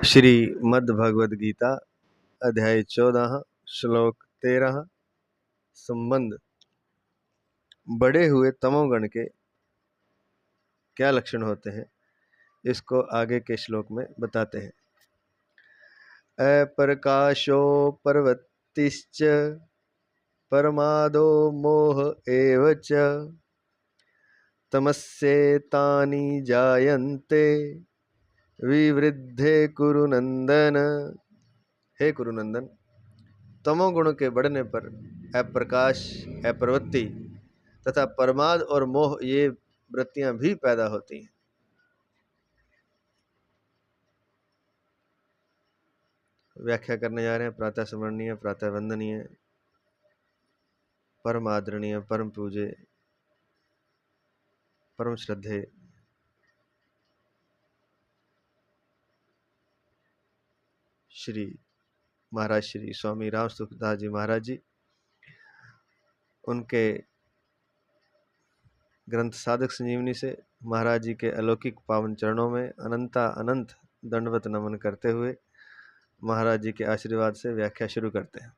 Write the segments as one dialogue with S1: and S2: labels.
S1: श्रीमद्भगवद गीता अध्याय 14 श्लोक 13। संबंध। बढ़े हुए तमोगण के क्या लक्षण होते हैं, इसको आगे के श्लोक में बताते हैं। अप्रकाशो प्रवृत्तिश्च परमादो मोह एव च तमस्येतानि जायन्ते विवृद्धे कुरुनंदन। हे कुरुनंदन, तमोगुण के बढ़ने पर अप्रकाश, अप्रवृत्ति तथा प्रमाद और मोह ये वृत्तियां भी पैदा होती हैं। व्याख्या करने जा रहे हैं। प्रातः स्मरणीय, प्रातः वंदनीय, परम आदरणीय, परम पूज्य, परम श्रद्धेय श्री महाराज श्री स्वामी राम सुखदास जी महाराज जी, उनके ग्रंथ साधक संजीवनी से महाराज जी के अलौकिक पावन चरणों में अनंत दंडवत नमन करते हुए महाराज जी के आशीर्वाद से व्याख्या शुरू करते हैं।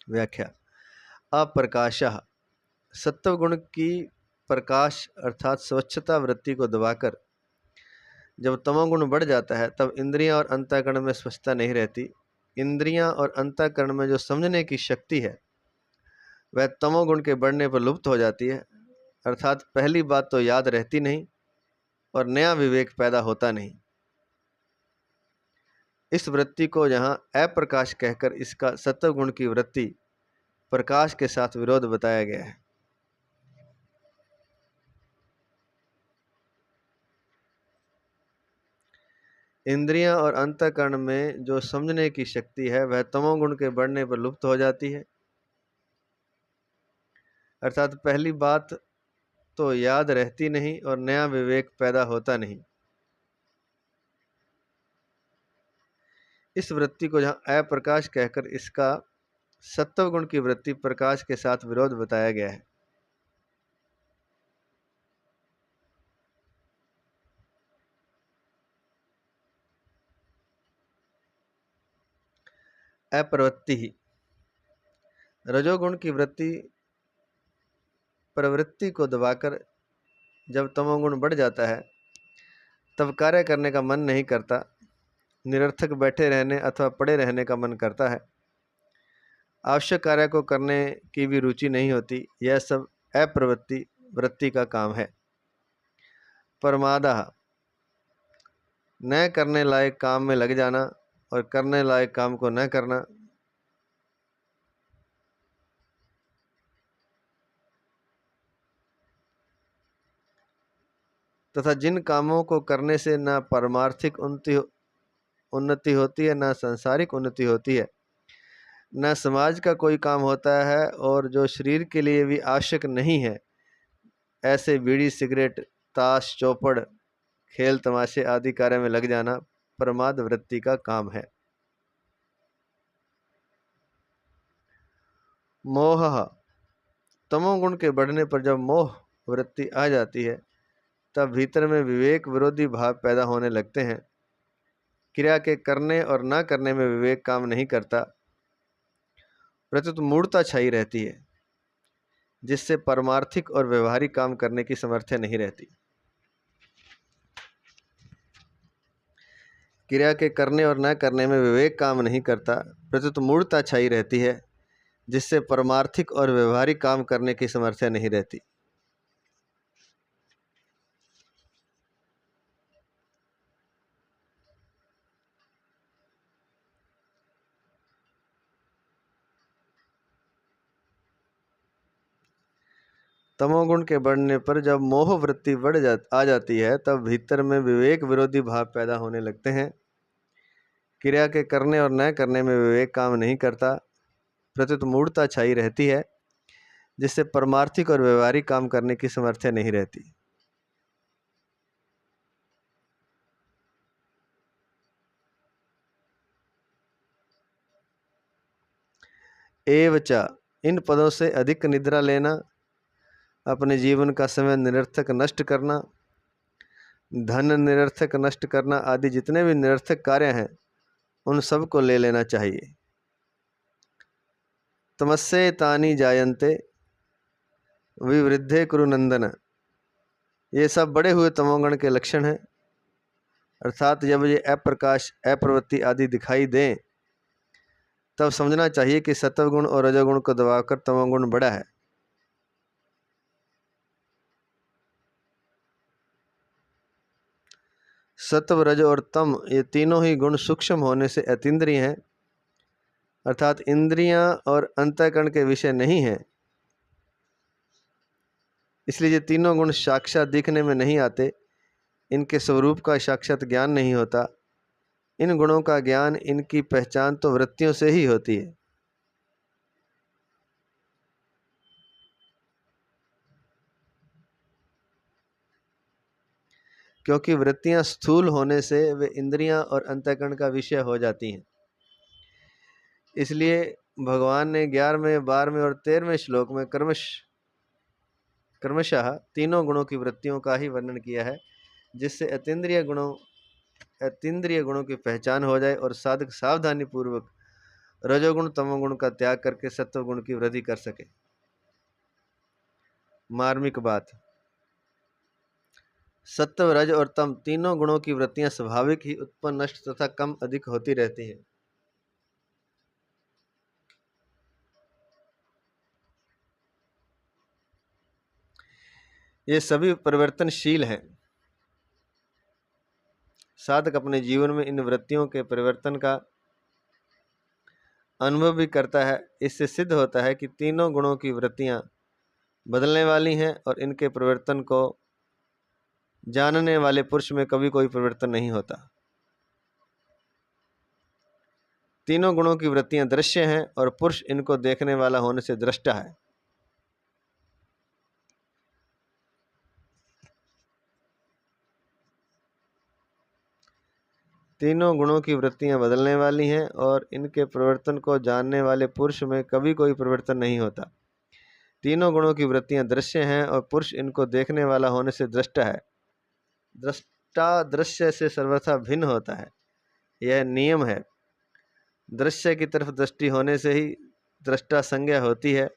S1: व्याख्या। अप्रकाशः, सत्व गुण की प्रकाश अर्थात स्वच्छता वृत्ति को दबाकर जब तमोगुण बढ़ जाता है तब इंद्रियां और अंतःकरण में स्वच्छता नहीं रहती। इंद्रियां और अंतःकरण में जो समझने की शक्ति है वह तमोगुण के बढ़ने पर लुप्त हो जाती है, अर्थात पहली बात तो याद रहती नहीं और नया विवेक पैदा होता नहीं। इस वृत्ति को यहाँ अप्रकाश कहकर इसका सत्व गुण की वृत्ति प्रकाश के साथ विरोध बताया गया है। इंद्रियां और अंतःकरण में जो समझने की शक्ति है वह तमोगुण के बढ़ने पर लुप्त हो जाती है, अर्थात पहली बात तो याद रहती नहीं और नया विवेक पैदा होता नहीं। इस वृत्ति को जहाँ अप्रकाश कहकर इसका सत्व गुण की वृत्ति प्रकाश के साथ विरोध बताया गया है। अप्रवृत्ति ही, रजोगुण की वृत्ति प्रवृत्ति को दबाकर जब तमोगुण बढ़ जाता है तब कार्य करने का मन नहीं करता, निरर्थक बैठे रहने अथवा पड़े रहने का मन करता है, आवश्यक कार्य को करने की भी रुचि नहीं होती। यह सब अप्रवृत्ति वृत्ति का काम है। प्रमादः, न करने लायक काम में लग जाना और करने लायक काम को न करना। तथा जिन कामों को करने से न पारमार्थिक उन्नति होती है, न सांसारिक उन्नति होती है, न समाज का कोई काम होता है और जो शरीर के लिए भी आवश्यक नहीं है, ऐसे बीड़ी, सिगरेट, ताश, चौपड़, खेल तमाशे आदि कार्य में लग जाना प्रमाद वृत्ति का काम है। मोह, तमोगुण के बढ़ने पर जब मोह वृत्ति आ जाती है तब भीतर में विवेक विरोधी भाव पैदा होने लगते हैं। क्रिया के करने और न करने में विवेक काम नहीं करता, प्रत्युत मूढ़ता छाई रहती है, जिससे परमार्थिक और व्यवहारिक काम करने की सामर्थ्य नहीं रहती। क्रिया के करने और न करने में विवेक काम नहीं करता, प्रत्युत मूढ़ता छाई रहती है, जिससे परमार्थिक और व्यवहारिक काम करने की सामर्थ्य नहीं रहती। तमोगुण के बढ़ने पर जब मोह वृत्ति आ जाती है तब भीतर में विवेक विरोधी भाव पैदा होने लगते हैं। क्रिया के करने और न करने में विवेक काम नहीं करता, प्रत्युत मूढ़ता छाई रहती है, जिससे परमार्थिक और व्यवहारिक काम करने की सामर्थ्य नहीं रहती। एवच, इन पदों से अधिक निद्रा लेना, अपने जीवन का समय निरर्थक नष्ट करना, धन निरर्थक नष्ट करना आदि जितने भी निरर्थक कार्य हैं उन सब को ले लेना चाहिए। तमस्से तानि जायन्ते विवृद्धे कुरु नंदन, ये सब बड़े हुए तमोगुण के लक्षण हैं। अर्थात जब ये अप्रकाश, अप्रवृत्ति आदि दिखाई दें तब समझना चाहिए कि सत्वगुण और रजोगुण को दबाकर तमोगुण बड़ा है। सत्व, रज और तम ये तीनों ही गुण सूक्ष्म होने से अतीन्द्रिय हैं, अर्थात इंद्रियां और अंतःकरण के विषय नहीं हैं। इसलिए ये तीनों गुण साक्षात दिखने में नहीं आते, इनके स्वरूप का साक्षात ज्ञान नहीं होता। इन गुणों का ज्ञान, इनकी पहचान तो वृत्तियों से ही होती है। क्योंकि वृत्तियां स्थूल होने से वे इंद्रियां और अंतःकरण का विषय हो जाती हैं। इसलिए भगवान ने 11वें, 12वें और 13वें श्लोक में क्रमशः तीनों गुणों की वृत्तियों का ही वर्णन किया है, जिससे अतीन्द्रिय गुणों की पहचान हो जाए और साधक सावधानी पूर्वक रजोगुण तमोगुण का त्याग करके सत्व गुण की वृद्धि कर सके। मार्मिक बात, सत्व, रज और तम तीनों गुणों की वृत्तियां स्वाभाविक ही उत्पन्न, नष्ट तथा कम अधिक होती रहती हैं। ये सभी परिवर्तनशील हैं। साधक अपने जीवन में इन वृत्तियों के परिवर्तन का अनुभव भी करता है। इससे सिद्ध होता है कि तीनों गुणों की वृत्तियां बदलने वाली हैं और इनके परिवर्तन को जानने वाले पुरुष में कभी कोई परिवर्तन नहीं होता। तीनों गुणों की वृत्तियां दृश्य हैं और पुरुष इनको देखने वाला होने से दृष्टा है। तीनों गुणों की वृत्तियां बदलने वाली हैं और इनके परिवर्तन को जानने वाले पुरुष में कभी कोई परिवर्तन नहीं होता। तीनों गुणों की वृत्तियां दृश्य हैं और पुरुष इनको देखने वाला होने से दृष्टा है। दृष्टा दृश्य से सर्वथा भिन्न होता है, यह नियम है। दृश्य की तरफ दृष्टि होने से ही दृष्टा संज्ञा होती है।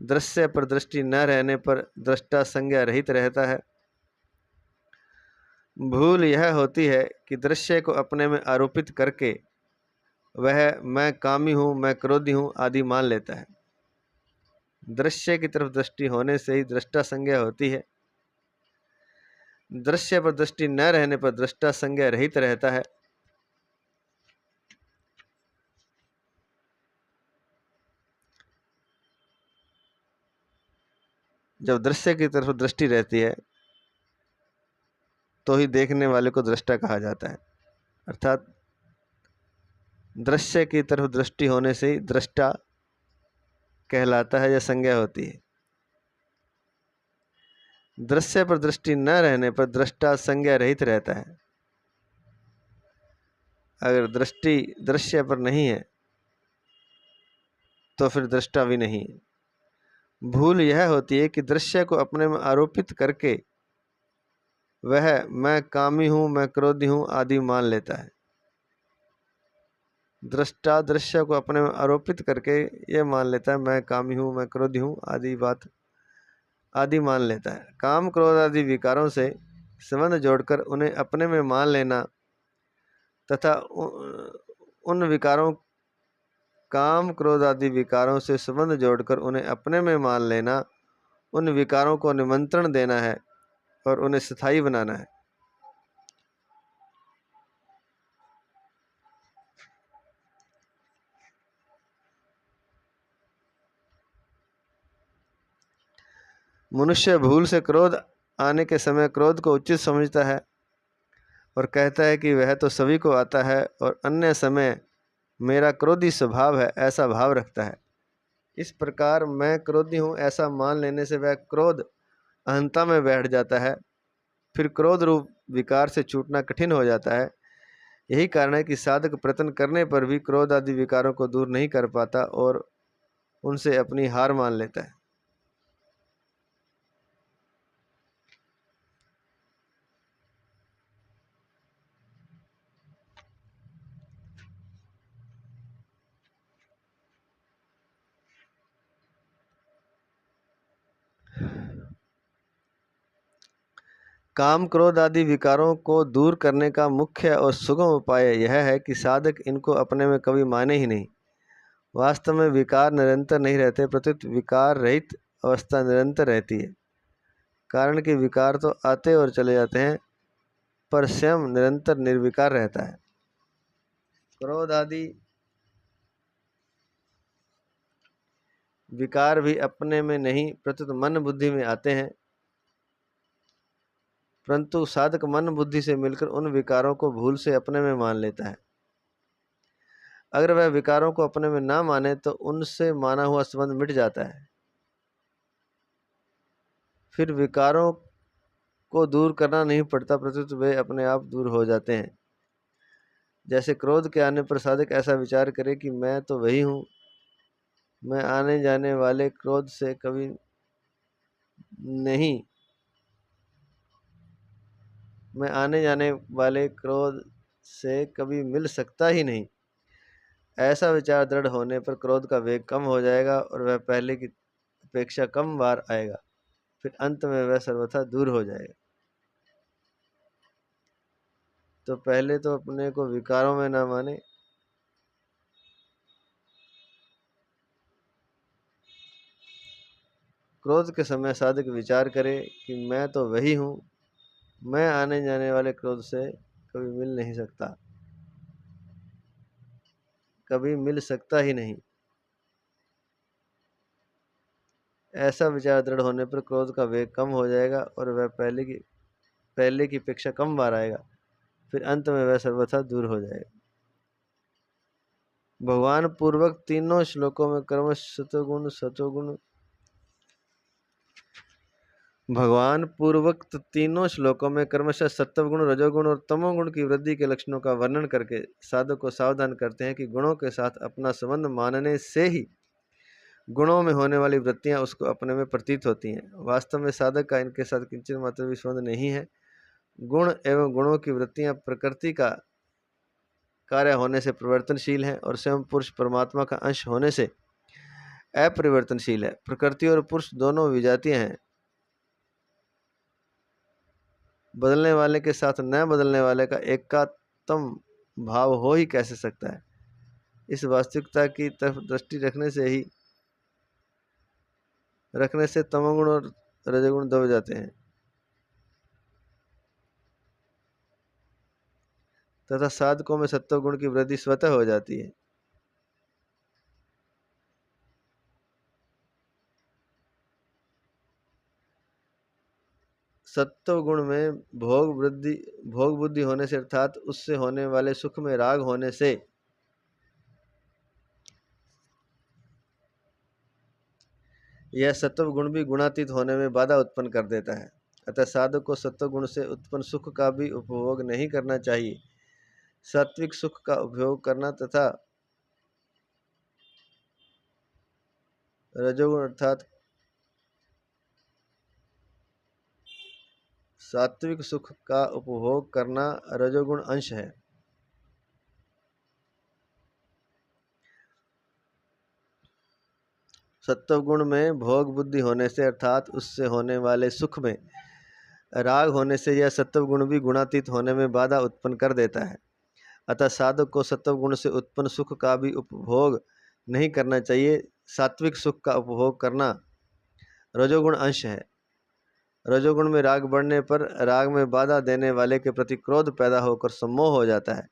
S1: दृश्य पर दृष्टि न रहने पर दृष्टा संज्ञा रहित रहता है। भूल यह होती है कि दृश्य को अपने में आरोपित करके वह मैं कामी हूँ, मैं क्रोधी हूँ आदि मान लेता है। दृश्य की तरफ दृष्टि होने से ही दृष्टा संज्ञा होती है। दृश्य पर दृष्टि न रहने पर दृष्टा संज्ञा रहित रहता है। जब दृश्य की तरफ दृष्टि रहती है तो ही देखने वाले को दृष्टा कहा जाता है। अर्थात दृश्य की तरफ दृष्टि होने से ही दृष्टा कहलाता है या संज्ञा होती है। दृश्य पर दृष्टि न रहने पर दृष्टा संज्ञा रहित रहता है। अगर दृष्टि दृश्य पर नहीं है तो फिर दृष्टा भी नहीं है। भूल यह होती है कि दृश्य को अपने में आरोपित करके वह मैं कामी हूँ, मैं क्रोधी हूँ आदि मान लेता है। दृष्टा दृश्य को अपने में आरोपित करके यह मान लेता है मैं कामी हूँ, मैं क्रोधी हूँ आदि मान लेता है। काम क्रोध आदि विकारों से संबंध जोड़कर उन्हें अपने में मान लेना तथा उन विकारों काम क्रोध आदि विकारों से संबंध जोड़कर उन्हें अपने में मान लेना, उन विकारों को निमंत्रण देना है और उन्हें स्थायी बनाना है। मनुष्य भूल से क्रोध आने के समय क्रोध को उचित समझता है और कहता है कि वह तो सभी को आता है और अन्य समय मेरा क्रोधी स्वभाव है, ऐसा भाव रखता है। इस प्रकार मैं क्रोधी हूँ ऐसा मान लेने से वह क्रोध अहंता में बैठ जाता है। फिर क्रोध रूप विकार से छूटना कठिन हो जाता है। यही कारण है कि साधक प्रयत्न करने पर भी क्रोध आदि विकारों को दूर नहीं कर पाता और उनसे अपनी हार मान लेता है। काम क्रोध आदि विकारों को दूर करने का मुख्य और सुगम उपाय यह है कि साधक इनको अपने में कभी माने ही नहीं। वास्तव में विकार निरंतर नहीं रहते, प्रत्युत विकार रहित अवस्था निरंतर रहती है। कारण कि विकार तो आते और चले जाते हैं, पर स्वयं निरंतर निर्विकार रहता है। क्रोध आदि विकार भी अपने में नहीं प्रत्युत मन बुद्धि में आते हैं, परंतु साधक मन बुद्धि से मिलकर उन विकारों को भूल से अपने में मान लेता है। अगर वह विकारों को अपने में ना माने तो उनसे माना हुआ संबंध मिट जाता है। फिर विकारों को दूर करना नहीं पड़ता, प्रत्युत वे अपने आप दूर हो जाते हैं। जैसे क्रोध के आने पर साधक ऐसा विचार करे कि मैं तो वही हूँ, मैं आने जाने वाले क्रोध से कभी नहीं, मैं आने जाने वाले क्रोध से कभी मिल सकता ही नहीं। ऐसा विचार दृढ़ होने पर क्रोध का वेग कम हो जाएगा और वह पहले की अपेक्षा कम बार आएगा। फिर अंत में वह सर्वथा दूर हो जाएगा। तो पहले तो अपने को विकारों में ना माने, क्रोध के समय साधक विचार करे कि मैं तो वही हूँ, मैं आने जाने वाले क्रोध से कभी मिल नहीं सकता, कभी मिल सकता ही नहीं। ऐसा विचार दृढ़ होने पर क्रोध का वेग कम हो जाएगा और वह पहले की अपेक्षा कम बार आएगा। फिर अंत में वह सर्वथा दूर हो जाएगा। भगवान पूर्वक तीनों श्लोकों में क्रमश सतोगुण भगवान पूर्वोक्त तीनों श्लोकों में क्रमशः सत्वगुण, रजोगुण और तमोगुण की वृद्धि के लक्षणों का वर्णन करके साधक को सावधान करते हैं कि गुणों के साथ अपना संबंध मानने से ही गुणों में होने वाली वृत्तियां उसको अपने में प्रतीत होती हैं। वास्तव में साधक का इनके साथ किंचित मात्र भी संबंध नहीं है। गुण एवं गुणों की वृत्तियां प्रकृति का कार्य होने से परिवर्तनशील हैं और स्वयं पुरुष परमात्मा का अंश होने से अपरिवर्तनशील है। प्रकृति और पुरुष दोनों विजातीय हैं। बदलने वाले के साथ न बदलने वाले का एकात्म भाव हो ही कैसे सकता है। इस वास्तविकता की तरफ दृष्टि रखने से तमोगुण और रजोगुण दब जाते हैं तथा साधकों में सत्वगुण की वृद्धि स्वतः हो जाती है। सत्व गुण में भोग बुद्धि होने से अर्थात उससे होने वाले सुख में राग होने से यह सत्व गुण भी गुणातीत होने में बाधा उत्पन्न कर देता है। अतः साधक को सत्व गुण से उत्पन्न सुख का भी उपभोग नहीं करना चाहिए। सात्विक सुख का उपभोग करना तथा रजोगुण अर्थात सात्विक सुख का उपभोग करना रजोगुण अंश है। सत्वगुण में भोग बुद्धि होने से अर्थात उससे होने वाले सुख में राग होने से यह सत्वगुण भी गुणातीत होने में बाधा उत्पन्न कर देता है। अतः साधक को सत्वगुण से उत्पन्न सुख का भी उपभोग नहीं करना चाहिए। सात्विक सुख का उपभोग करना रजोगुण अंश है। रजोगुण में राग बढ़ने पर राग में बाधा देने वाले के प्रति क्रोध पैदा होकर सम्मोह हो जाता है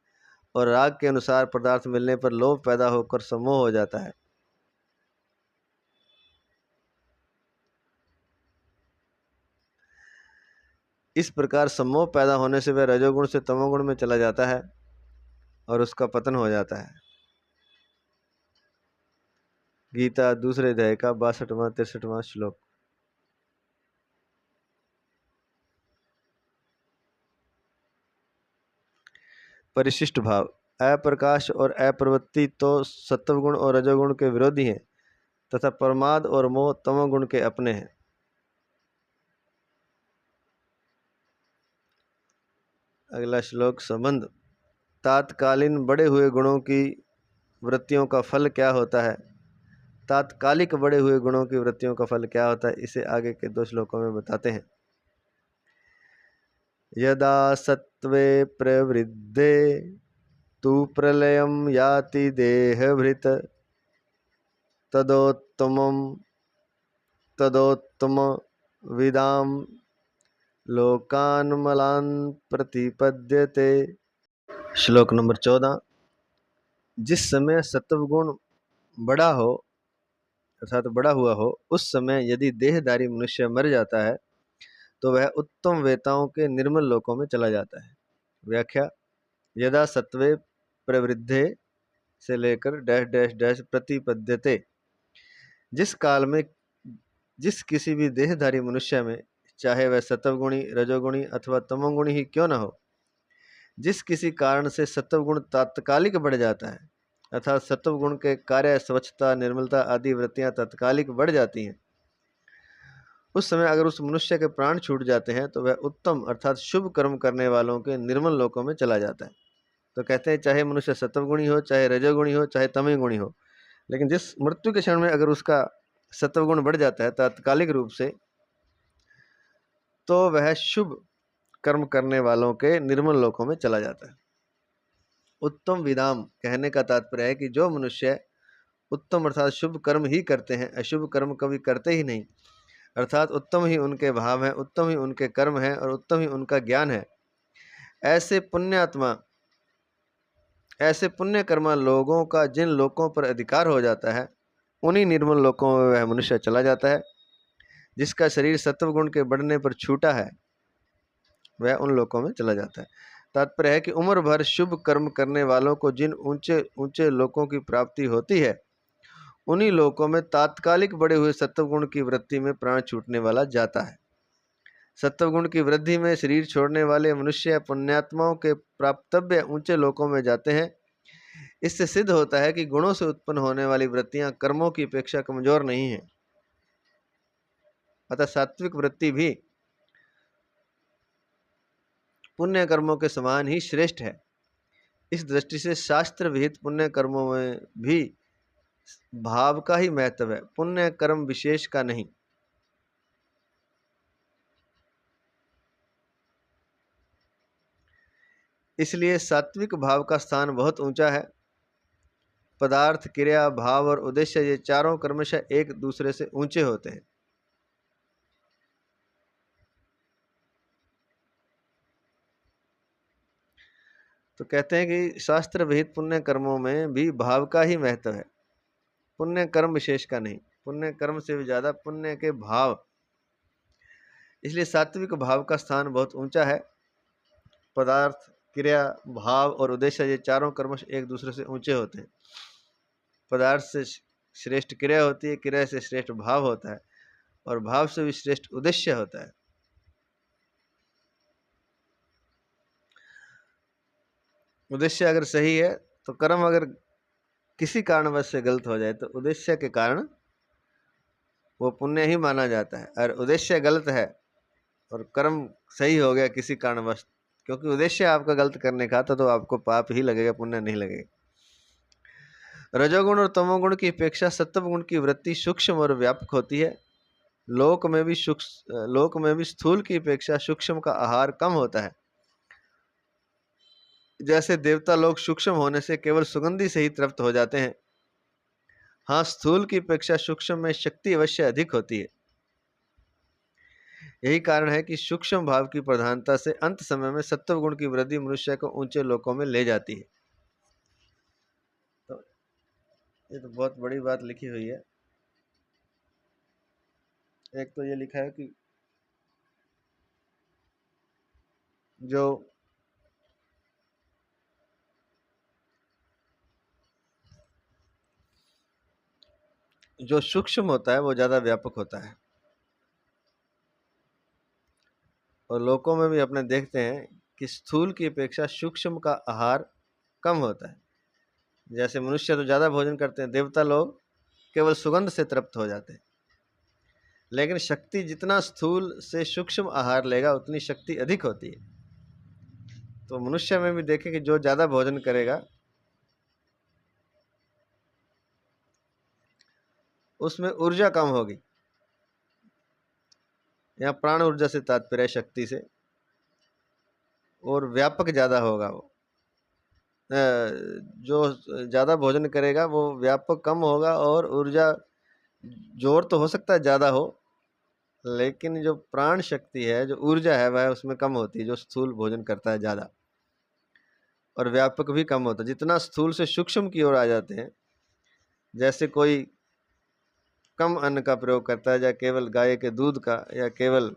S1: और राग के अनुसार पदार्थ मिलने पर लोभ पैदा होकर सम्मोह हो जाता है। इस प्रकार सम्मोह पैदा होने से वह रजोगुण से तमोगुण में चला जाता है और उसका पतन हो जाता है। गीता दूसरे अध्याय का 62वां 63वां श्लोक। परिशिष्ट भाव। अप्रकाश और अप्रवृत्ति तो सत्वगुण और रजोगुण के विरोधी हैं तथा प्रमाद और मोह तमोगुण के अपने हैं। अगला श्लोक संबंध। तात्कालीन बढ़े हुए गुणों की वृत्तियों का फल क्या होता है? तात्कालिक बढ़े हुए गुणों की वृत्तियों का फल क्या होता है, इसे आगे के 2 श्लोकों में बताते हैं। यदा सत्त्वे प्रवृद्धे तु प्रलयं याति देहभृत् तदोत्तमं तदोत्तम विदाम लोकान मलान प्रतिपद्यते। श्लोक नंबर 14। जिस समय सत्वगुण बड़ा हो अर्थात बड़ा हुआ हो, उस समय यदि देहधारी मनुष्य मर जाता है तो वह उत्तम वेताओं के निर्मल लोकों में चला जाता है। व्याख्या: यदा सत्वे प्रवृद्धे से लेकर डैश डैश डैश प्रतिपद्यते, जिस काल में जिस किसी भी देहधारी मनुष्य में, चाहे वह सत्वगुणी, रजोगुणी अथवा तमोगुणी ही क्यों न हो, जिस किसी कारण से सत्वगुण तात्कालिक बढ़ जाता है अर्थात सत्वगुण के कार्य स्वच्छता, निर्मलता आदि वृत्तियां तात्कालिक बढ़ जाती हैं, उस समय अगर उस मनुष्य के प्राण छूट जाते हैं तो वह उत्तम अर्थात शुभ कर्म करने वालों के निर्मल लोकों में चला जाता है। तो कहते हैं चाहे मनुष्य सत्वगुणी हो, चाहे रजोगुणी हो, चाहे तमोगुणी हो, लेकिन जिस मृत्यु के क्षण में अगर उसका सत्वगुण बढ़ जाता है तात्कालिक रूप से, तो वह शुभ कर्म करने वालों के निर्मल लोकों में चला जाता है। उत्तम विदाम कहने का तात्पर्य है कि जो मनुष्य उत्तम अर्थात शुभ कर्म ही करते हैं, अशुभ कर्म कभी करते ही नहीं, अर्थात उत्तम ही उनके भाव हैं, उत्तम ही उनके कर्म हैं और उत्तम ही उनका ज्ञान है, ऐसे पुण्यात्मा, ऐसे पुण्यकर्मा लोगों का जिन लोकों पर अधिकार हो जाता है, उन्हीं निर्मल लोकों में वह मनुष्य चला जाता है। जिसका शरीर सत्वगुण के बढ़ने पर छूटा है वह उन लोकों में चला जाता है। तात्पर्य है कि उम्र भर शुभ कर्म करने वालों को जिन ऊंचे ऊंचे लोकों की प्राप्ति होती है, उन्हीं लोकों में तात्कालिक बढ़े हुए सत्वगुण की वृत्ति में प्राण छूटने वाला जाता है। सत्वगुण की वृद्धि में शरीर छोड़ने वाले मनुष्य पुण्यात्माओं के प्राप्तव्य ऊंचे लोकों में जाते हैं। इससे सिद्ध होता है कि गुणों से उत्पन्न होने वाली वृत्तियां कर्मों की अपेक्षा कमजोर नहीं है, अतः सात्विक वृत्ति भी पुण्य कर्मों के समान ही श्रेष्ठ है। इस दृष्टि से शास्त्र विहित पुण्य कर्मों में भी भाव का ही महत्व है, पुण्य कर्म विशेष का नहीं। इसलिए सात्विक भाव का स्थान बहुत ऊंचा है। पदार्थ, क्रिया, भाव और उद्देश्य ये चारों क्रमशः एक दूसरे से ऊंचे होते हैं। तो कहते हैं कि शास्त्र विहित पुण्य कर्मों में भी भाव का ही महत्व है, पुण्य कर्म विशेष का नहीं। पुण्य कर्म से भी ज्यादा पुण्य के भाव, इसलिए सात्विक भाव का स्थान बहुत ऊंचा है। पदार्थ, क्रिया, भाव और उद्देश्य ये चारों कर्म एक दूसरे से ऊंचे होते हैं। पदार्थ से श्रेष्ठ क्रिया होती है, क्रिया से श्रेष्ठ भाव होता है और भाव से भी श्रेष्ठ उद्देश्य होता है। उद्देश्य अगर सही है तो कर्म अगर किसी कारणवश से गलत हो जाए तो उद्देश्य के कारण वो पुण्य ही माना जाता है, और उद्देश्य गलत है और कर्म सही हो गया किसी कारणवश, क्योंकि उद्देश्य आपका गलत करने का था तो आपको पाप ही लगेगा, पुण्य नहीं लगेगा। रजोगुण और तमोगुण की अपेक्षा सत्वगुण की वृत्ति सूक्ष्म और व्यापक होती है। लोक में भी स्थूल की अपेक्षा सूक्ष्म का आहार कम होता है। जैसे देवता लोग सूक्ष्म होने से केवल सुगंधि से ही तृप्त हो जाते हैं, हाँ स्थूल की अपेक्षा सूक्ष्म में शक्ति अवश्य अधिक होती है। यही कारण है कि सूक्ष्म भाव की प्रधानता से अंत समय में सत्व गुण की वृद्धि मनुष्य को ऊंचे लोकों में ले जाती है। तो ये तो बहुत बड़ी बात लिखी हुई है। एक तो ये लिखा है कि जो सूक्ष्म होता है वो ज्यादा व्यापक होता है, और लोकों में भी अपने देखते हैं कि स्थूल की अपेक्षा सूक्ष्म का आहार कम होता है। जैसे मनुष्य तो ज्यादा भोजन करते हैं, देवता लोग केवल सुगंध से तृप्त हो जाते हैं। लेकिन शक्ति जितना स्थूल से सूक्ष्म आहार लेगा उतनी शक्ति अधिक होती है। तो मनुष्य में भी देखें कि जो ज्यादा भोजन करेगा उसमें ऊर्जा कम होगी। यहाँ प्राण ऊर्जा से तात्पर्य शक्ति से। और व्यापक ज़्यादा होगा वो। जो ज़्यादा भोजन करेगा वो व्यापक कम होगा, और ऊर्जा जोर तो हो सकता है ज़्यादा हो, लेकिन जो प्राण शक्ति है, जो ऊर्जा है, वह उसमें कम होती है जो स्थूल भोजन करता है ज़्यादा, और व्यापक भी कम होता है। जितना स्थूल से सूक्ष्म की ओर आ जाते हैं, जैसे कोई कम अन्न का प्रयोग करता है, या केवल गाय के दूध का, या केवल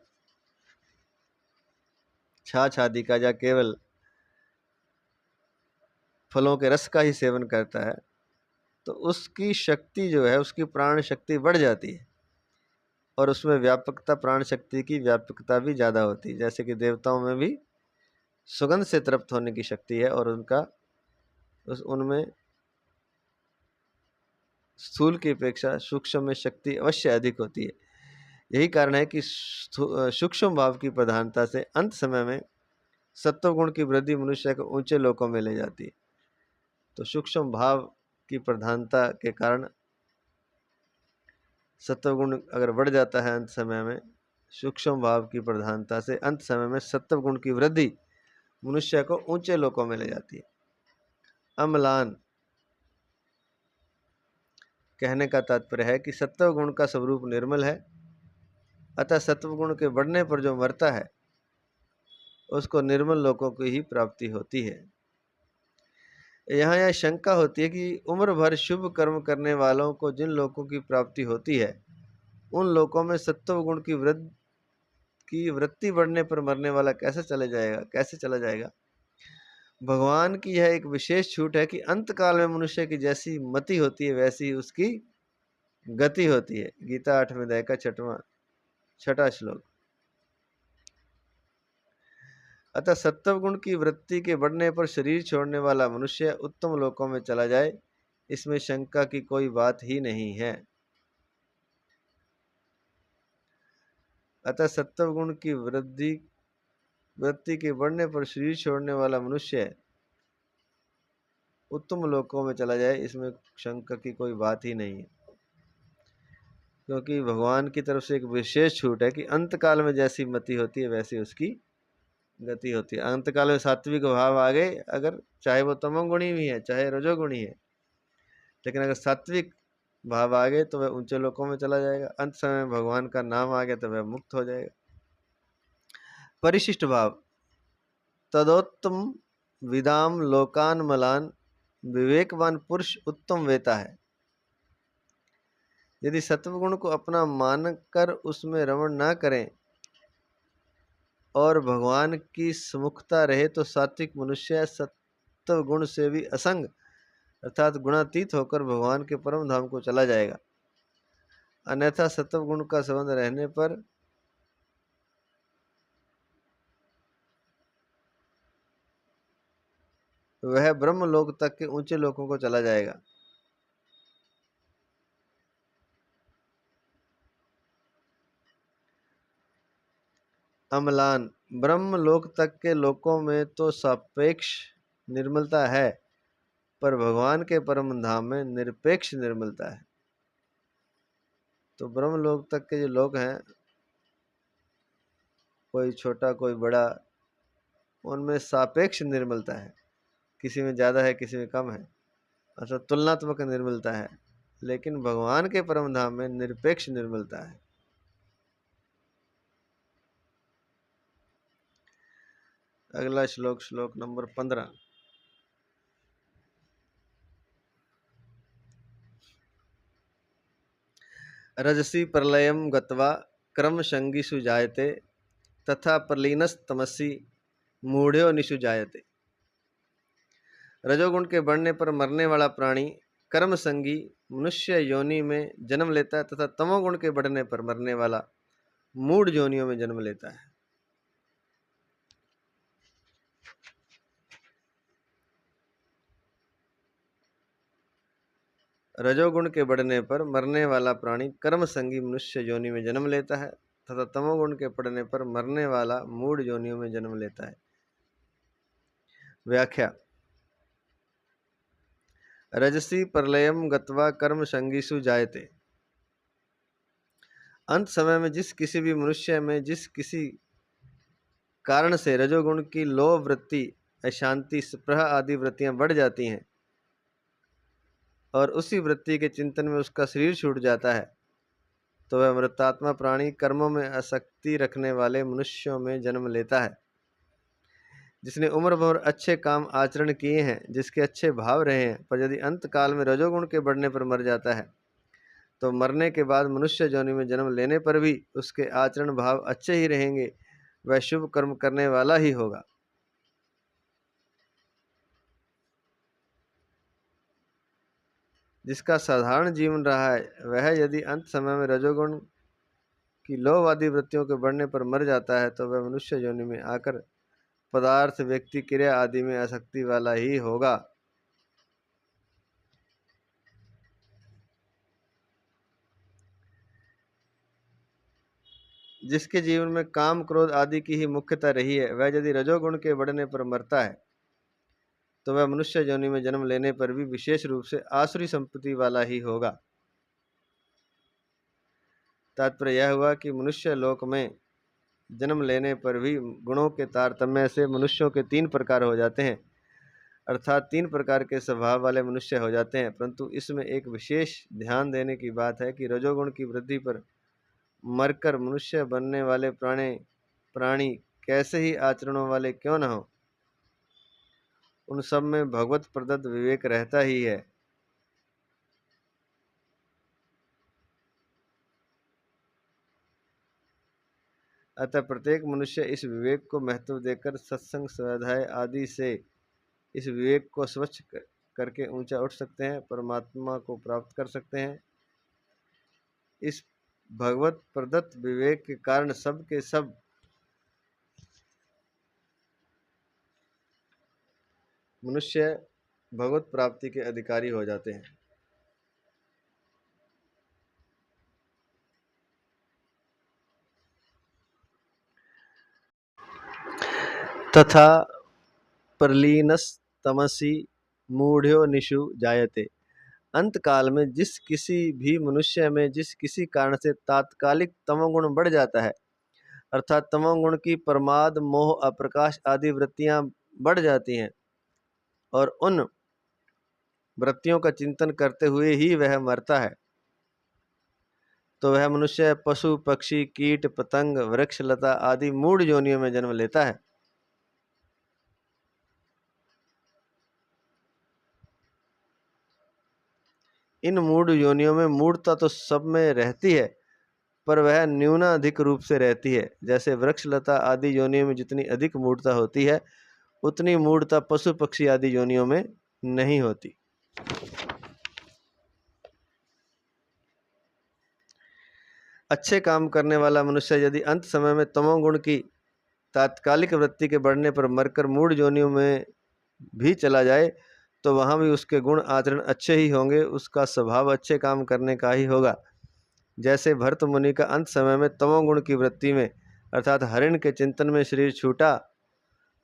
S1: छाछ आदि का, या केवल फलों के रस का ही सेवन करता है, तो उसकी शक्ति जो है, उसकी प्राण शक्ति बढ़ जाती है, और उसमें व्यापकता, प्राण शक्ति की व्यापकता भी ज़्यादा होती है। जैसे कि देवताओं में भी सुगंध से तृप्त होने की शक्ति है, और उनमें स्थूल की अपेक्षा सूक्ष्म में शक्ति अवश्य अधिक होती है। यही कारण है कि सूक्ष्म भाव की प्रधानता से अंत समय में सत्वगुण की वृद्धि मनुष्य को ऊंचे लोकों में ले जाती है। तो सूक्ष्म भाव की प्रधानता के कारण सत्वगुण अगर बढ़ जाता है अंत समय में, सूक्ष्म भाव की प्रधानता से अंत समय में सत्वगुण की वृद्धि मनुष्य को ऊंचे लोकों में ले जाती है। अम्लान कहने का तात्पर्य है कि सत्वगुण का स्वरूप निर्मल है, अतः सत्वगुण के बढ़ने पर जो मरता है उसको निर्मल लोकों की ही प्राप्ति होती है। यहाँ यह शंका होती है कि उम्र भर शुभ कर्म करने वालों को जिन लोकों की प्राप्ति होती है, उन लोकों में सत्वगुण की वृत्ति बढ़ने पर मरने वाला कैसे चला जाएगा। भगवान की यह एक विशेष छूट है कि अंत काल में मनुष्य की जैसी मति होती है, वैसी ही उसकी गति होती है। गीता 8वें अध्याय का 6वां श्लोक। अतः सत्वगुण की वृत्ति के बढ़ने पर शरीर छोड़ने वाला मनुष्य उत्तम लोकों में चला जाए, इसमें शंका की कोई बात ही नहीं है। अतः सत्वगुण की वृत्ति के बढ़ने पर शरीर छोड़ने वाला मनुष्य उत्तम लोकों में चला जाए, इसमें शंका की कोई बात ही नहीं है, क्योंकि भगवान की तरफ से एक विशेष छूट है कि अंत काल में जैसी मति होती है वैसी उसकी गति होती है। अंत काल में सात्विक भाव आ गए, अगर चाहे वो तमोगुणी भी है चाहे रजोगुणी है, लेकिन अगर सात्विक भाव आ गए तो वह ऊंचे लोकों में चला जाएगा। अंत समय में भगवान का नाम आ गया तो वह मुक्त हो जाएगा। परिशिष्ट भाव तदोत्तम विदाम लोकान मलान विवेकवान पुरुष उत्तम वेता है। यदि सत्वगुण को अपना मानकर उसमें रमण ना करें और भगवान की सुमुखता रहे तो सात्विक मनुष्य सत्वगुण से भी असंग अर्थात गुणातीत होकर भगवान के परम धाम को चला जाएगा। अन्यथा सत्वगुण का संबंध रहने पर वह ब्रह्म लोक तक के ऊंचे लोकों को चला जाएगा। अम्लान ब्रह्म लोक तक के लोकों में तो सापेक्ष निर्मलता है, पर भगवान के परम धाम में निरपेक्ष निर्मलता है। तो ब्रह्म लोक तक के जो लोग हैं, कोई छोटा कोई बड़ा, उनमें सापेक्ष निर्मलता है, किसी में ज़्यादा है किसी में कम है, अर्थात तुलनात्मक निर्मलता है। लेकिन भगवान के परम धाम में निरपेक्ष निर्मलता है। अगला श्लोक, श्लोक नंबर 15। रजसी प्रलयम गत्वा क्रमशंगिषु जायते तथा प्रलीनस्तमसि मूढ़ो निषु जायते। रजोगुण के बढ़ने पर मरने वाला प्राणी कर्म संगी मनुष्य योनि में जन्म लेता है, तथा तमोगुण के बढ़ने पर मरने वाला मूढ़ योनियों में जन्म लेता है। रजोगुण के बढ़ने पर मरने वाला प्राणी कर्म संगी मनुष्य योनि में जन्म लेता है, तथा तमोगुण के बढ़ने पर मरने वाला मूढ़ योनियों में जन्म लेता है। व्याख्या। रजसी प्रलयम गत्वा कर्म संगीषु जायते। अंत समय में जिस किसी भी मनुष्य में जिस किसी कारण से रजोगुण की लोभ वृत्ति, अशांति, स्पृहा आदि वृत्तियां बढ़ जाती हैं और उसी वृत्ति के चिंतन में उसका शरीर छूट जाता है, तो वह मृतात्मा प्राणी कर्मों में आसक्ति रखने वाले मनुष्यों में जन्म लेता है। जिसने उम्र भर अच्छे काम आचरण किए हैं, जिसके अच्छे भाव रहे हैं, पर यदि अंत काल में रजोगुण के बढ़ने पर मर जाता है, तो मरने के बाद मनुष्य योनि में जन्म लेने पर भी उसके आचरण भाव अच्छे ही रहेंगे, वह शुभ कर्म करने वाला ही होगा। जिसका साधारण जीवन रहा है, वह यदि अंत समय में रजोगुण की लोभ आदि वृत्तियों के बढ़ने पर मर जाता है, तो वह मनुष्य योनि में आकर पदार्थ, व्यक्ति, क्रिया आदि में आसक्ति वाला ही होगा। जिसके जीवन में काम, क्रोध आदि की ही मुख्यता रही है, वह यदि रजोगुण के बढ़ने पर मरता है, तो वह मनुष्य योनि में जन्म लेने पर भी विशेष रूप से आसुरी संपत्ति वाला ही होगा। तात्पर्य यह हुआ कि मनुष्य लोक में जन्म लेने पर भी गुणों के तारतम्य से मनुष्यों के 3 प्रकार हो जाते हैं, अर्थात 3 प्रकार के स्वभाव वाले मनुष्य हो जाते हैं। परंतु इसमें एक विशेष ध्यान देने की बात है कि रजोगुण की वृद्धि पर मरकर मनुष्य बनने वाले प्राणी कैसे ही आचरणों वाले क्यों न हो, उन सब में भगवत प्रदत्त विवेक रहता ही है। अतः प्रत्येक मनुष्य इस विवेक को महत्व देकर सत्संग, स्वाध्याय आदि से इस विवेक को स्वच्छ करके ऊंचा उठ सकते हैं, परमात्मा को प्राप्त कर सकते हैं। इस भगवत प्रदत्त विवेक के कारण सब के सब मनुष्य भगवत प्राप्ति के अधिकारी हो जाते हैं। तथा प्रलीनस्तमसि मूढ़ो निषु जायते। अंत काल में जिस किसी भी मनुष्य में जिस किसी कारण से तात्कालिक तमोगुण बढ़ जाता है, अर्थात तमोगुण की प्रमाद, मोह, अप्रकाश आदि वृत्तियां बढ़ जाती हैं और उन वृत्तियों का चिंतन करते हुए ही वह मरता है, तो वह मनुष्य पशु, पक्षी, कीट, पतंग, वृक्ष, लता आदि मूढ़ योनियों में जन्म लेता है। इन मूढ़ योनियों में मूढ़ता तो सब में रहती है, पर वह न्यूनाधिक रूप से रहती है। जैसे वृक्ष, लता आदि योनियों में जितनी अधिक मूढ़ता होती है, उतनी मूढ़ता पशु, पक्षी आदि योनियों में नहीं होती। अच्छे काम करने वाला मनुष्य यदि अंत समय में तमोगुण की तात्कालिक वृत्ति के बढ़ने पर मरकर मूढ़ योनियों में भी चला जाए, तो वहां भी उसके गुण आचरण अच्छे ही होंगे, उसका स्वभाव अच्छे काम करने का ही होगा। जैसे भरत मुनि का अंत समय में तमोगुण की वृत्ति में अर्थात हरिण के चिंतन में शरीर छूटा,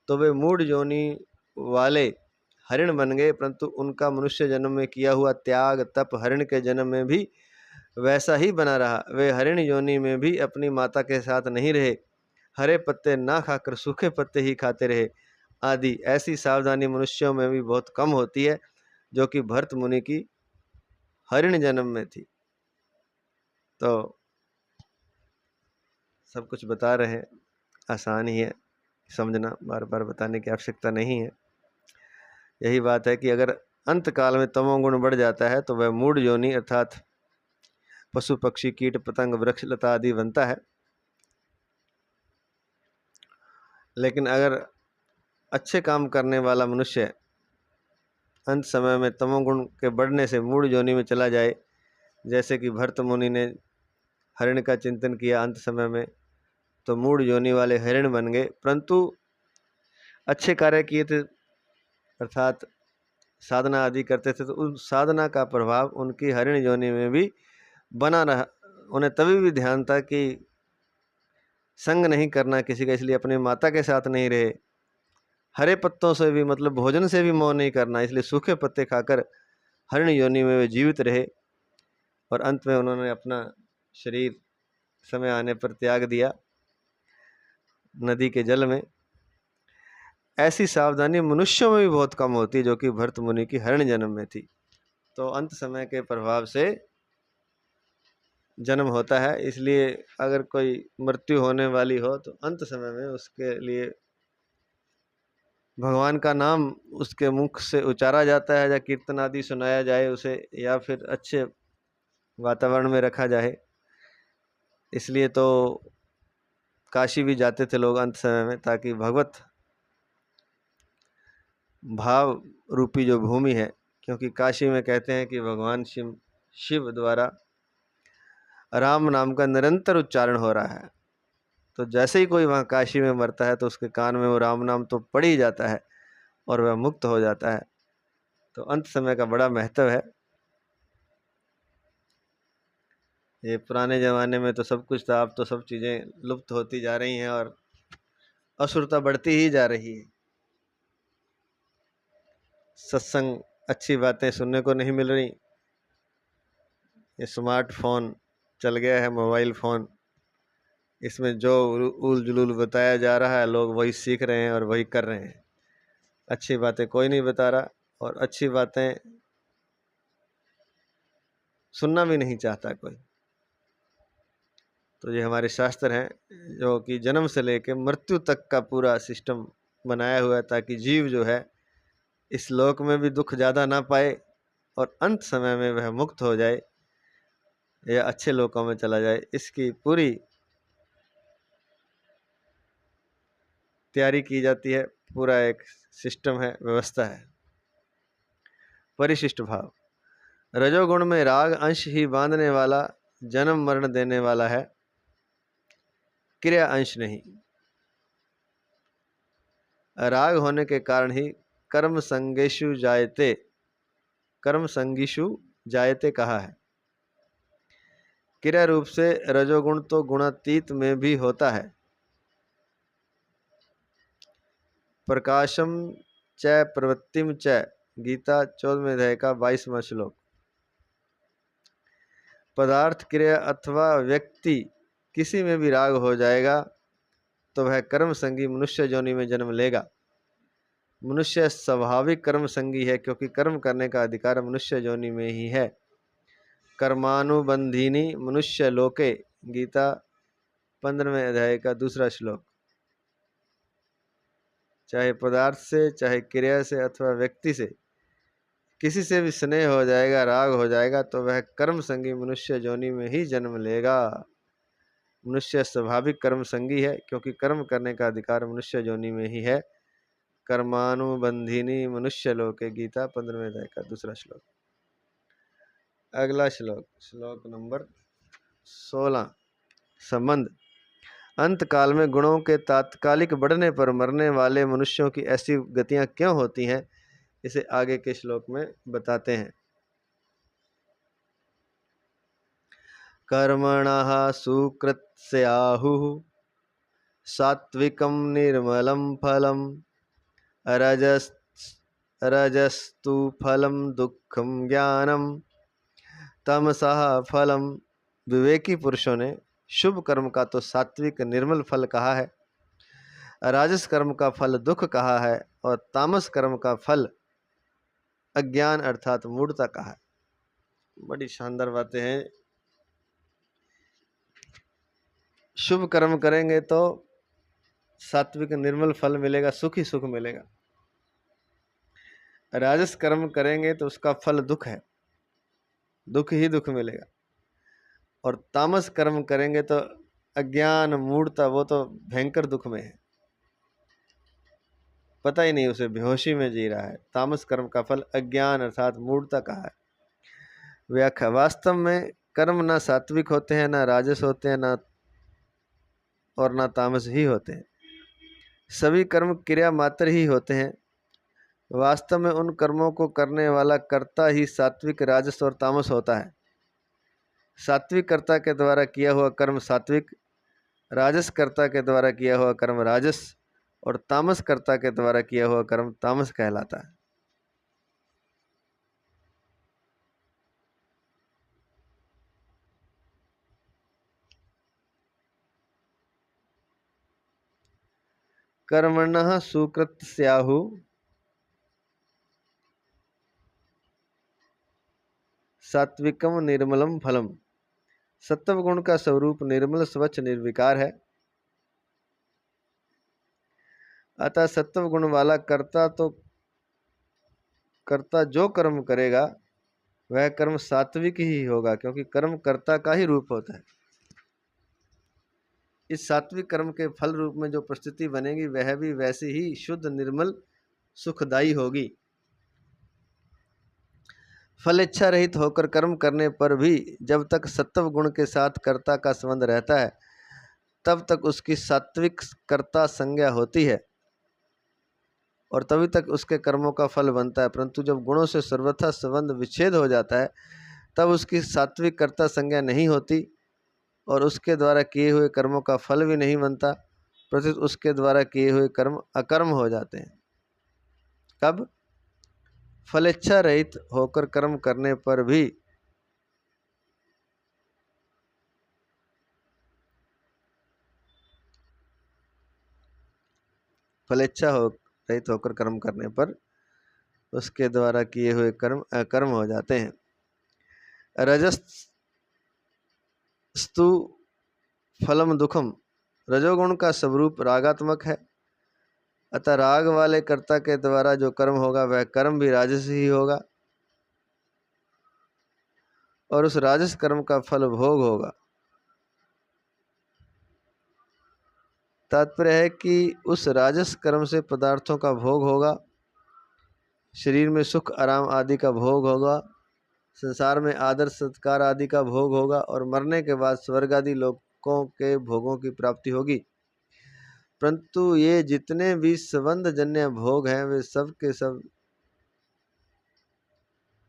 S1: तो वे मूढ़ योनि वाले हरिण बन गए, परंतु उनका मनुष्य जन्म में किया हुआ त्याग, तप हरिण के जन्म में भी वैसा ही बना रहा। वे हरिण योनि में भी अपनी माता के साथ नहीं रहे, हरे पत्ते ना खाकर सूखे पत्ते ही खाते रहे आदि। ऐसी सावधानी मनुष्यों में भी बहुत कम होती है, जो कि भरत मुनि की हरिण जन्म में थी। तो सब कुछ बता रहे हैं, आसान ही है समझना, बार बार बताने की आवश्यकता नहीं है। यही बात है कि अगर अंत काल में तमोगुण बढ़ जाता है, तो वह मूढ़ योनि अर्थात पशु, पक्षी, कीट, पतंग, वृक्ष, लता आदि बनता है। लेकिन अगर अच्छे काम करने वाला मनुष्य अंत समय में तमोगुण के बढ़ने से मूढ़ योनि में चला जाए, जैसे कि भरत मुनि ने हरिण का चिंतन किया अंत समय में, तो मूढ़ योनि वाले हरिण बन गए, परंतु अच्छे कार्य किए थे अर्थात साधना आदि करते थे, तो उस साधना का प्रभाव उनकी हरिण योनि में भी बना रहा। उन्हें तभी भी ध्यान था कि संग नहीं करना किसी का, इसलिए अपने माता के साथ नहीं रहे। हरे पत्तों से भी मतलब भोजन से भी मोह नहीं करना, इसलिए सूखे पत्ते खाकर हरिण योनि में वे जीवित रहे और अंत में उन्होंने अपना शरीर समय आने पर त्याग दिया नदी के जल में। ऐसी सावधानी मनुष्यों में भी बहुत कम होती है, जो कि भरत मुनि की हरण जन्म में थी। तो अंत समय के प्रभाव से जन्म होता है, इसलिए अगर कोई मृत्यु होने वाली हो तो अंत समय में उसके लिए भगवान का नाम उसके मुख से उचारा जाता है, या कीर्तन आदि सुनाया जाए उसे, या फिर अच्छे वातावरण में रखा जाए। इसलिए तो काशी भी जाते थे लोग अंत समय में, ताकि भगवत भाव रूपी जो भूमि है, क्योंकि काशी में कहते हैं कि भगवान शिव द्वारा राम नाम का निरंतर उच्चारण हो रहा है। तो जैसे ही कोई वहाँ काशी में मरता है तो उसके कान में वो राम नाम तो पड़ ही जाता है और वह मुक्त हो जाता है। तो अंत समय का बड़ा महत्व है। ये पुराने ज़माने में तो सब कुछ था, अब तो सब चीज़ें लुप्त होती जा रही हैं और असुरता बढ़ती ही जा रही है। सत्संग, अच्छी बातें सुनने को नहीं मिल रही। ये स्मार्टफोन चल गया है, मोबाइल फ़ोन, इसमें जो उल जुलूल बताया जा रहा है, लोग वही सीख रहे हैं और वही कर रहे हैं। अच्छी बातें कोई नहीं बता रहा, और अच्छी बातें सुनना भी नहीं चाहता कोई। तो ये हमारे शास्त्र हैं जो कि जन्म से लेकर मृत्यु तक का पूरा सिस्टम बनाया हुआ है, ताकि जीव जो है इस लोक में भी दुख ज़्यादा ना पाए और अंत समय में वह मुक्त हो जाए या अच्छे लोकों में चला जाए। इसकी पूरी तैयारी की जाती है, पूरा एक सिस्टम है, व्यवस्था है। परिशिष्ट भाव, रजोगुण में राग अंश ही बांधने वाला, जन्म मरण देने वाला है, क्रिया अंश नहीं। राग होने के कारण ही कर्म संगेषु जायते, कर्म संगीषु जायते कहा है। क्रिया रूप से रजोगुण तो गुणातीत में भी होता है। प्रकाशम च प्रवृत्तिम च, गीता 14वें अध्याय का 22वां श्लोक। पदार्थ, क्रिया अथवा व्यक्ति किसी में भी राग हो जाएगा तो वह कर्म संगी मनुष्य योनि में जन्म लेगा। मनुष्य स्वाभाविक कर्म संगी है, क्योंकि कर्म करने का अधिकार मनुष्य योनि में ही है। कर्मानुबंधिनी मनुष्य लोके, गीता 15वें अध्याय का 2 श्लोक। चाहे पदार्थ से, चाहे क्रिया से अथवा व्यक्ति से किसी से भी स्नेह हो जाएगा, राग हो जाएगा, तो वह कर्म संगी मनुष्य योनि में ही जन्म लेगा। मनुष्य स्वाभाविक कर्म संगी है, क्योंकि कर्म करने का अधिकार मनुष्य योनि में ही है। कर्मानुबंधिनी मनुष्य लोके, गीता 15वें अध्याय का 2 श्लोक। अगला श्लोक, श्लोक नंबर 16। संबंध, अंत काल में गुणों के तात्कालिक बढ़ने पर मरने वाले मनुष्यों की ऐसी गतियां क्यों होती हैं, इसे आगे के श्लोक में बताते हैं। कर्मणः सुकृत्स्याहुः सात्विकं निर्मलं फलम्, रजस्तु फलं दुःखम ज्ञानम, तमसः फलम। विवेकी पुरुषों ने शुभ कर्म का तो सात्विक निर्मल फल कहा है, राजस कर्म का फल दुख कहा है, और तामस कर्म का फल अज्ञान अर्थात मूढ़ता कहा है। बड़ी शानदार बातें हैं। शुभ कर्म करेंगे तो सात्विक निर्मल फल मिलेगा, सुख ही सुख मिलेगा। राजस कर्म करेंगे तो उसका फल दुख है, दुख ही दुख मिलेगा। और तामस कर्म करेंगे तो अज्ञान मूढ़ता, वो तो भयंकर दुख में है, पता ही नहीं, उसे बेहोशी में जी रहा है। तामस कर्म का फल अज्ञान अर्थात मूढ़ता कहा है। व्याख्या, वास्तव में कर्म ना सात्विक होते हैं, ना राजस होते हैं, ना और ना तामस ही होते हैं। सभी कर्म क्रिया मात्र ही होते हैं। वास्तव में उन कर्मों को करने वाला कर्ता ही सात्विक, राजस और तामस होता है। सात्विक कर्ता के द्वारा किया हुआ कर्म सात्विक, राजस कर्ता के द्वारा किया हुआ कर्म राजस, और तामस कर्ता के द्वारा किया हुआ कर्म तामस कहलाता है। कर्मणः सुकृत स्याहु सात्विकम निर्मलम फलम। सत्व गुण का स्वरूप निर्मल, स्वच्छ, निर्विकार है। अतः सत्व गुण वाला कर्ता जो कर्म करेगा वह कर्म सात्विक ही होगा, क्योंकि कर्म कर्ता का ही रूप होता है। इस सात्विक कर्म के फल रूप में जो परिस्थिति बनेगी वह भी वैसी ही शुद्ध, निर्मल, सुखदायी होगी। फल इच्छा रहित होकर कर्म करने पर भी जब तक सत्व गुण के साथ कर्ता का संबंध रहता है तब तक उसकी सात्विक कर्ता संज्ञा होती है और तभी तक उसके कर्मों का फल बनता है। परंतु जब गुणों से सर्वथा संबंध विच्छेद हो जाता है तब उसकी सात्विक कर्ता संज्ञा नहीं होती और उसके द्वारा किए हुए कर्मों का फल भी नहीं बनता, प्रत्युत उसके द्वारा किए हुए कर्म अकर्म हो जाते हैं। कब? फलेच्छा रहित होकर कर्म करने पर भी फलेच्छा रहित होकर कर्म करने पर उसके द्वारा किए हुए कर्म अकर्म हो जाते हैं। रजस्तु फलम दुखम। रजोगुण का स्वरूप रागात्मक है, अतः राग वाले कर्ता के द्वारा जो कर्म होगा वह कर्म भी राजस ही होगा और उस राजस कर्म का फल भोग होगा। तात्पर्य है कि उस राजस कर्म से पदार्थों का भोग होगा, शरीर में सुख आराम आदि का भोग होगा, संसार में आदर सत्कार आदि का भोग होगा और मरने के बाद स्वर्ग आदि लोकों के भोगों की प्राप्ति होगी। परंतु ये जितने भी संबंध जन्य भोग हैं वे सब के सब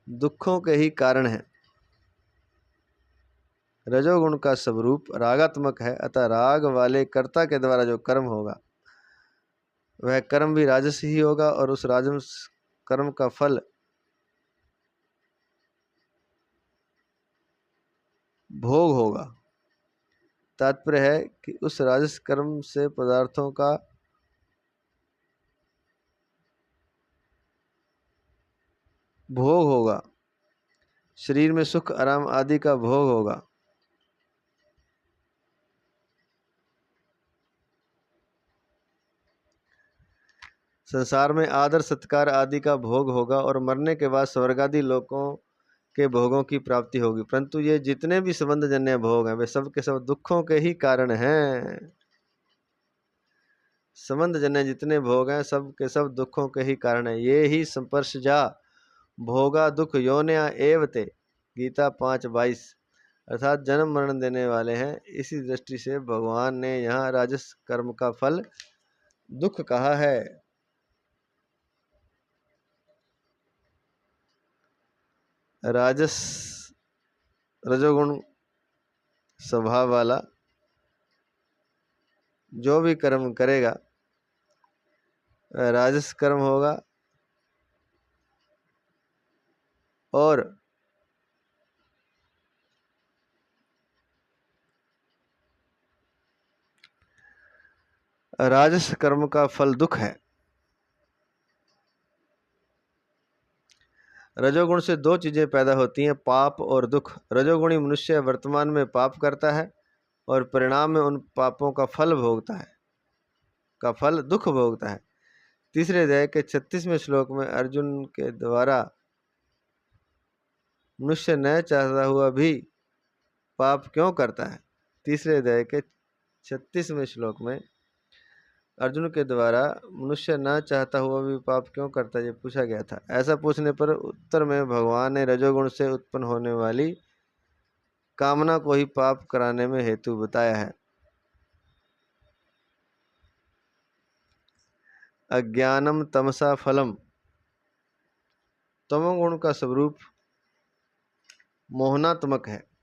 S1: दुखों के ही कारण हैं। रजोगुण का स्वरूप रागात्मक है, अतः राग वाले कर्ता के द्वारा जो कर्म होगा वह कर्म भी राजस ही होगा और उस राजस कर्म का फल भोग होगा। तात्पर्य है कि उस राजस कर्म से पदार्थों का भोग होगा, शरीर में सुख आराम आदि का भोग होगा, संसार में आदर सत्कार आदि का भोग होगा और मरने के बाद स्वर्ग आदि लोकों के भोगों की प्राप्ति होगी। परंतु ये जितने भी संबंध जन्य भोग हैं वे सब के सब दुखों के ही कारण हैं। संबंध जन्य जितने भोग हैं सब के सब दुखों के ही कारण है। ये ही संपर्शजा भोगा दुख योन्या एवते, गीता 5:22। अर्थात जन्म मरण देने वाले हैं। इसी दृष्टि से भगवान ने यहाँ राजस कर्म का फल दुख कहा है। राजस रजोगुण स्वभाव वाला जो भी कर्म करेगा राजस कर्म होगा और राजस कर्म का फल दुख है। रजोगुण से दो चीजें पैदा होती हैं, पाप और दुख। रजोगुणी मनुष्य वर्तमान में पाप करता है और परिणाम में उन पापों का फल भोगता है, का फल दुख भोगता है। तीसरे अध्याय के 36वें श्लोक में अर्जुन के द्वारा मनुष्य न चाहता हुआ भी पाप क्यों करता है, तीसरे अध्याय के 36वें श्लोक में अर्जुन के द्वारा मनुष्य न चाहता हुआ भी पाप क्यों करता है, ये पूछा गया था। ऐसा पूछने पर उत्तर में भगवान ने रजोगुण से उत्पन्न होने वाली कामना को ही पाप कराने में हेतु बताया है। अज्ञानम तमसा फलम। तमोगुण का स्वरूप मोहनात्मक है,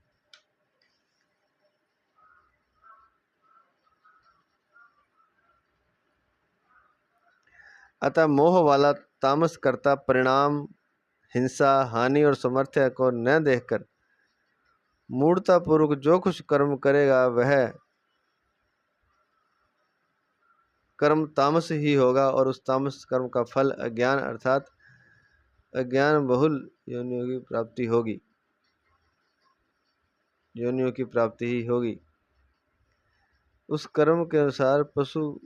S1: अतः मोह वाला तामस कर्ता परिणाम, हिंसा, हानि और सामर्थ्य को न देखकर मूढ़तापूर्वक जो कुछ कर्म करेगा वह कर्म तामस ही होगा और उस तामस कर्म का फल अज्ञान अर्थात अज्ञान बहुल योनियों की प्राप्ति होगी, योनियों की प्राप्ति ही होगी। उस कर्म के अनुसार पशु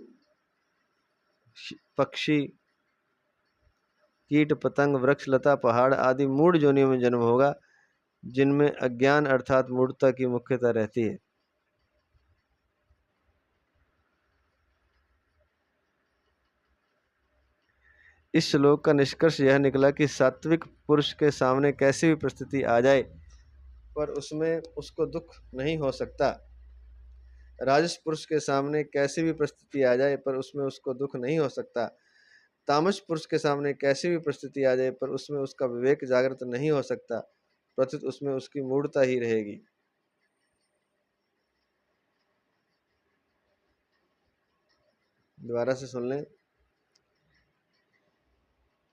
S1: पक्षी कीट पतंग वृक्ष लता पहाड़ आदि मूढ़ योनियों में जन्म होगा, जिनमें अज्ञान अर्थात मूढ़ता की मुख्यता रहती है। इस श्लोक का निष्कर्ष यह निकला कि सात्विक पुरुष के सामने कैसी भी परिस्थिति आ जाए पर उसमें उसको दुख नहीं हो सकता, राजस पुरुष के सामने कैसी भी परिस्थिति आ जाए पर उसमें उसको दुख नहीं हो सकता, तामस पुरुष के सामने कैसी भी परिस्थिति आ जाए पर उसमें उसका विवेक जागृत नहीं हो सकता, प्रत्युत उसमें उसकी मूढ़ता ही रहेगी। दोबारा से सुन लें।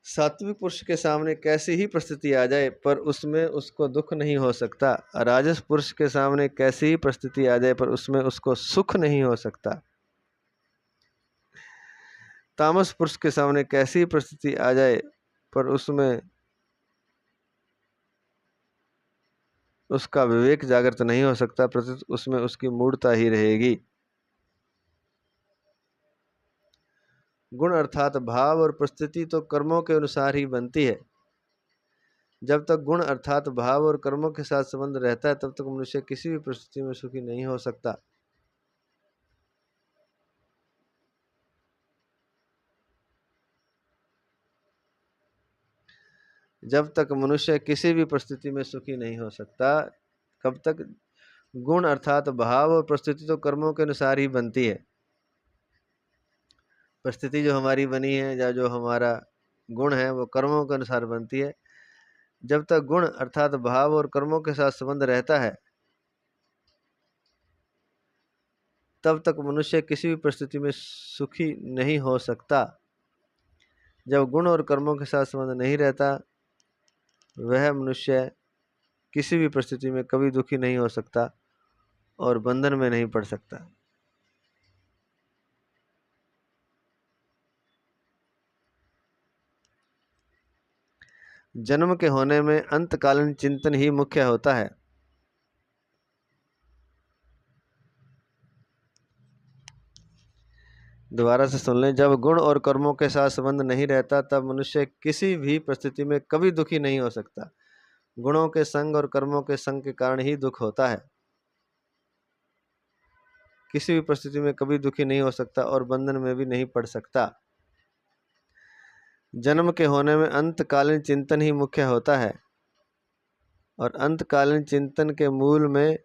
S1: सात्विक पुरुष के सामने कैसी ही परिस्थिति आ जाए पर उसमें उसको दुख नहीं हो सकता, राजस पुरुष के सामने कैसी ही परिस्थिति आ जाए पर उसमें उसको सुख नहीं हो सकता, तामस पुरुष के सामने कैसी ही परिस्थिति आ जाए पर उसमें उसका विवेक जागृत नहीं हो सकता, प्रत्युत उसमें उसकी मूढ़ता ही रहेगी। गुण अर्थात भाव और परिस्थिति तो कर्मों के अनुसार ही बनती है। जब तक गुण अर्थात भाव और कर्मों के साथ संबंध रहता है तब तक मनुष्य किसी भी परिस्थिति में सुखी नहीं हो सकता। जब तक मनुष्य किसी भी परिस्थिति में सुखी नहीं हो सकता, कब तक? गुण अर्थात भाव और परिस्थिति तो कर्मों के अनुसार ही बनती है। परिस्थिति जो हमारी बनी है या जो हमारा गुण है वो कर्मों के अनुसार बनती है। जब तक गुण अर्थात भाव और कर्मों के साथ संबंध रहता है तब तक मनुष्य किसी भी परिस्थिति में सुखी नहीं हो सकता। जब गुण और कर्मों के साथ संबंध नहीं रहता वह मनुष्य किसी भी परिस्थिति में कभी दुखी नहीं हो सकता और बंधन में नहीं पड़ सकता। जन्म के होने में अंतकालीन चिंतन ही मुख्य होता है। दोबारा से सुन लें। जब गुण और कर्मों के साथ संबंध नहीं रहता तब मनुष्य किसी भी परिस्थिति में कभी दुखी नहीं हो सकता। गुणों के संग और कर्मों के संग के कारण ही दुख होता है। किसी भी परिस्थिति में कभी दुखी नहीं हो सकता और बंधन में भी नहीं पड़ सकता। जन्म के होने में अंतकालीन चिंतन ही मुख्य होता है और अंतकालीन चिंतन के मूल में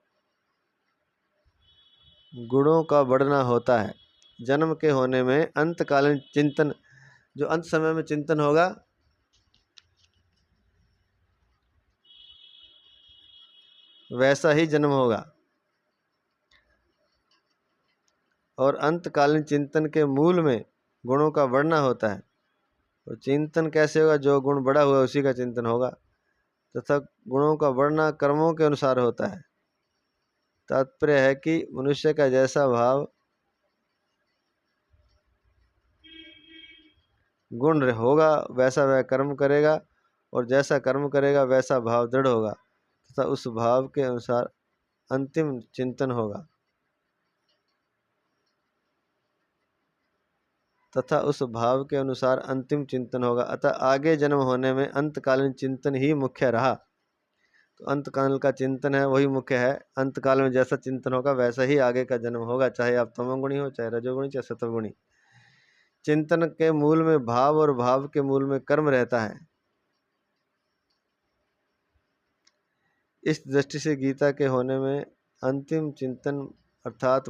S1: गुणों का बढ़ना होता है। जन्म के होने में अंतकालीन चिंतन, जो अंत समय में चिंतन होगा वैसा ही जन्म होगा और अंतकालीन चिंतन के मूल में गुणों का बढ़ना होता है। तो चिंतन कैसे होगा? जो गुण बढ़ा हुआ है उसी का चिंतन होगा तथा गुणों का बढ़ना कर्मों के अनुसार होता है। तात्पर्य है कि मनुष्य का जैसा भाव गुण होगा वैसा वह कर्म करेगा और जैसा कर्म करेगा वैसा भाव दृढ़ होगा तथा उस भाव के अनुसार अंतिम चिंतन होगा अतः आगे जन्म होने में अंतकालीन चिंतन ही मुख्य रहा। तो अंतकाल का चिंतन है वही मुख्य है। अंतकाल में जैसा चिंतन होगा वैसा ही आगे का जन्म होगा, चाहे आप तमोगुणी हो, चाहे रजोगुणी, चाहे सत्वगुणी। चिंतन के मूल में भाव और भाव के मूल में कर्म रहता है। इस दृष्टि से गीता के होने में अंतिम चिंतन अर्थात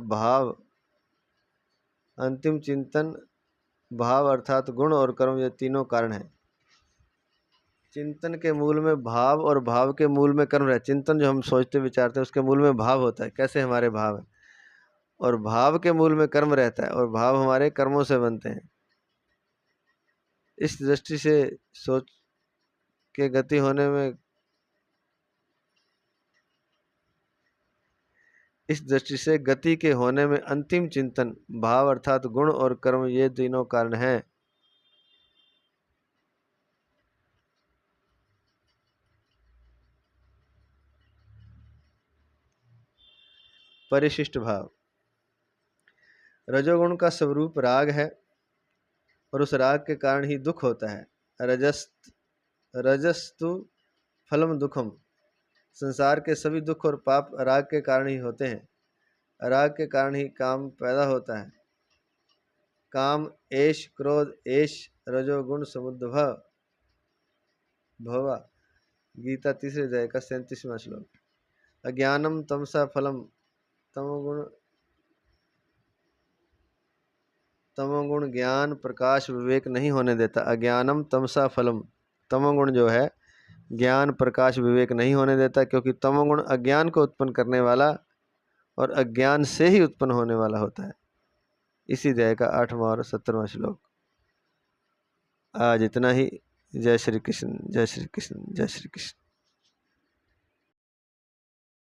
S1: भाव अर्थात गुण और कर्म, ये तीनों कारण हैं। चिंतन के मूल में भाव और भाव के मूल में कर्म रहता है। चिंतन जो हम सोचते विचारते हैं उसके मूल में भाव होता है, कैसे हमारे भाव हैं, और भाव के मूल में कर्म रहता है और भाव हमारे कर्मों से बनते हैं। इस दृष्टि से सोच के गति होने में इस दृष्टि से गति के होने में अंतिम चिंतन भाव अर्थात गुण और कर्म ये तीनों कारण हैं। परिशिष्ट भाव। रजोगुण का स्वरूप राग है और उस राग के कारण ही दुख होता है। रजस्तु फलम दुखम। संसार के सभी दुख और पाप राग के कारण ही होते हैं। राग के कारण ही काम पैदा होता है। काम एष क्रोध एष रजोगुण समुद्भव भवा। गीता 3 अध्याय का 37वां श्लोक। अज्ञानम तमसा फलम। तमोगुण ज्ञान प्रकाश विवेक नहीं होने देता। अज्ञानम तमसा फलम। तमोगुण जो है ज्ञान प्रकाश विवेक नहीं होने देता, क्योंकि तमोगुण अज्ञान को उत्पन्न करने वाला और अज्ञान से ही उत्पन्न होने वाला होता है। इसी अध्याय का 8वां और 17वां श्लोक। आज इतना ही। जय श्री कृष्ण, जय श्री कृष्ण, जय श्री कृष्ण।